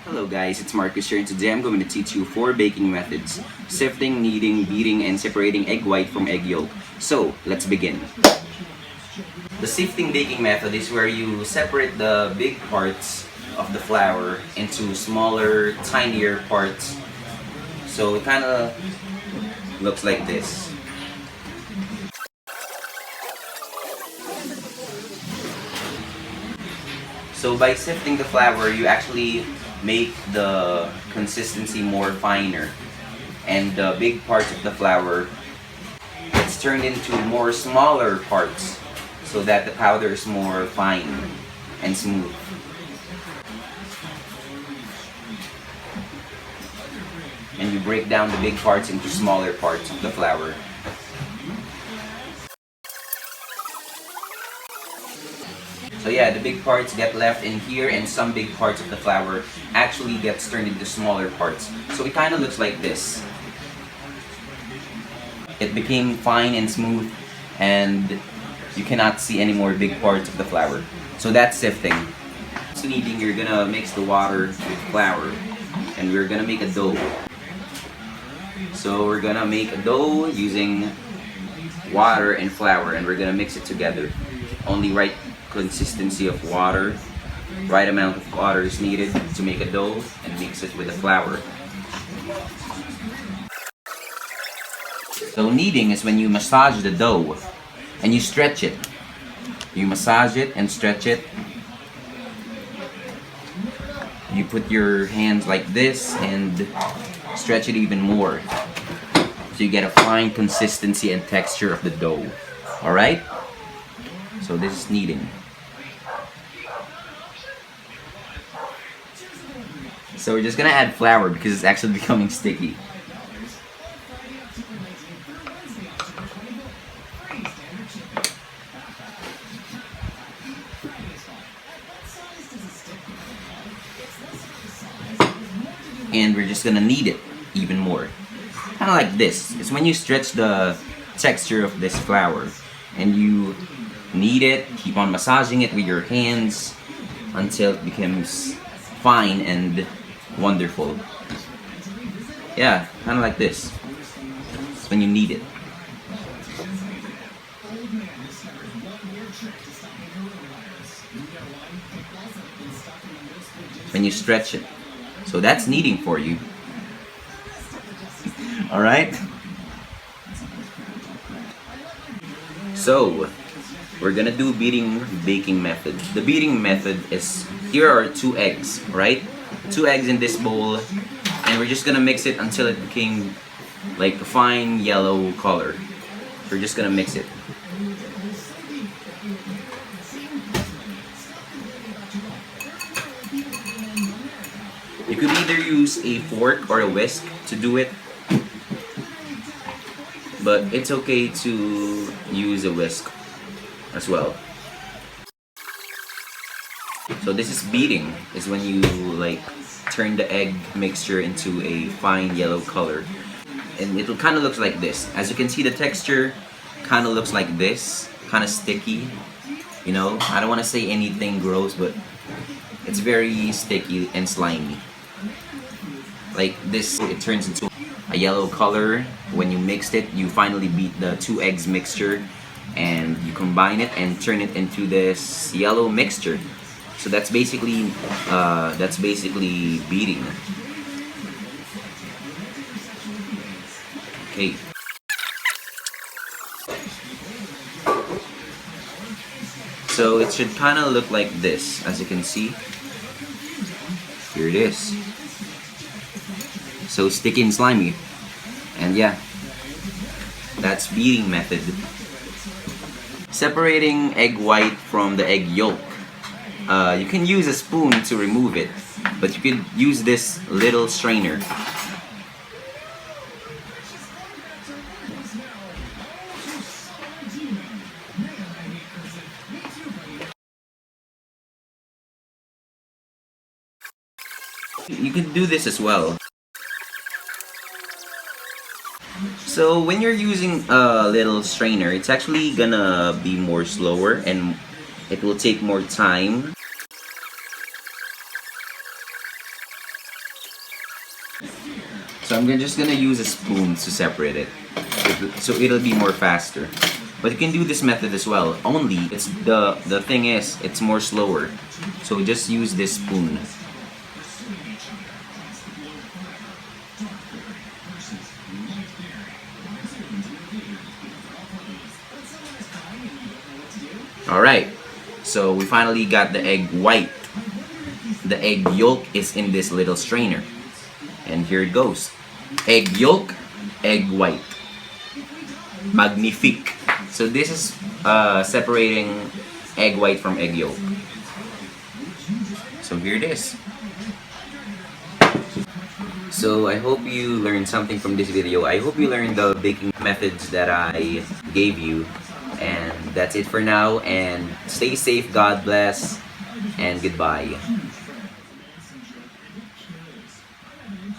Hello guys, it's Marcus here, and today I'm going to teach you 4 baking methods: sifting, kneading, beating, and separating egg white from egg yolk. So, let's begin. The sifting baking method is where you separate the big parts of the flour into smaller, tinier parts. So it kind of looks like this. So by sifting the flour, you actually make the consistency more finer, and the big parts of the flour gets turned into more smaller parts so that the powder is more fine and smooth. And you break down the big parts into smaller parts of the flour. So yeah, the big parts get left in here, and some big parts of the flour actually gets turned into smaller parts. So it kind of looks like this. It became fine and smooth, and you cannot see any more big parts of the flour. So that's sifting. So kneading, you're gonna mix the water with flour, and we're gonna make a dough. So we're gonna make a dough using water and flour, and we're gonna mix it together. Only right consistency of water, right amount of water is needed to make a dough, and mix it with the flour. So kneading is when you massage the dough and you stretch it. You massage it and stretch it. You put your hands like this and stretch it even more, so you get a fine consistency and texture of the dough. Alright? So this is kneading. So we're just gonna add flour because it's actually becoming sticky. And we're just gonna knead it even more. Kind of like this. It's when you stretch the texture of this flour and you knead it, keep on massaging it with your hands until it becomes fine and wonderful. Yeah, kind of like this. It's when you knead it. When you stretch it. So that's kneading for you. Alright? So, we're gonna do baking method. The beating method is, here are 2 eggs, right? 2 eggs in this bowl, and we're just gonna mix it until it became like a fine yellow color. We're just gonna mix it. You could either use a fork or a whisk to do it, but it's okay to use a whisk as well. So this is beating, is when you like turn the egg mixture into a fine yellow color, and it kind of looks like this. As you can see, the texture kind of looks like this, kind of sticky. You know, I don't want to say anything gross, but it's very sticky and slimy. Like this, it turns into a yellow color. When you mixed it, you finally beat the 2 eggs mixture, and you combine it and turn it into this yellow mixture. So that's basically beating. Okay. So it should kind of look like this, as you can see. Here it is. So sticky and slimy. And yeah, that's beating method. Separating egg white from the egg yolk. You can use a spoon to remove it, but you could use this little strainer. You could do this as well. So when you're using a little strainer, it's actually gonna be more slower and it will take more time. So just gonna use a spoon to separate it, so it'll be more faster. But you can do this method as well. Only it's the thing is it's more slower. So just use this spoon. Alright, so we finally got the egg white. The egg yolk is in this little strainer. And here it goes. Egg yolk, egg white. Magnifique. So this is separating egg white from egg yolk. So here it is. So I hope you learned something from this video. I hope you learned the baking methods that I gave you. And that's it for now. And stay safe, God bless, and goodbye.